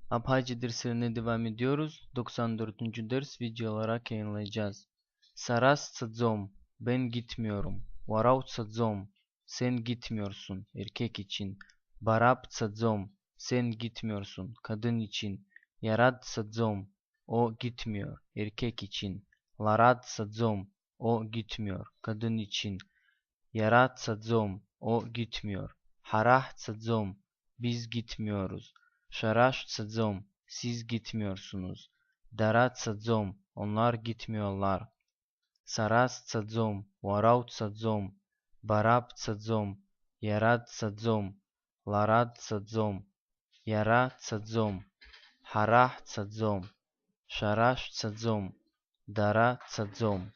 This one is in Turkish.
Abhaycı derslerine devam ediyoruz. 94. ders video olarak yayınlayacağız. Saras sadzom, ben gitmiyorum. Varav sadzom, sen gitmiyorsun erkek için. Barab sadzom, sen gitmiyorsun kadın için. Yarad sadzom, o gitmiyor erkek için. Larad sadzom, o gitmiyor kadın için. Yarat sadzom, o gitmiyor. Harah sadzom, biz gitmiyoruz. Şaraş sadzom, siz gitmiyorsunuz. Darat sadzom, onlar gitmiyorlar. Saras sadzom, varaut sadzom, barab sadzom, yarat sadzom, larad sadzom, yarat sadzom, harah sadzom, şaraş sadzom, darat sadzom.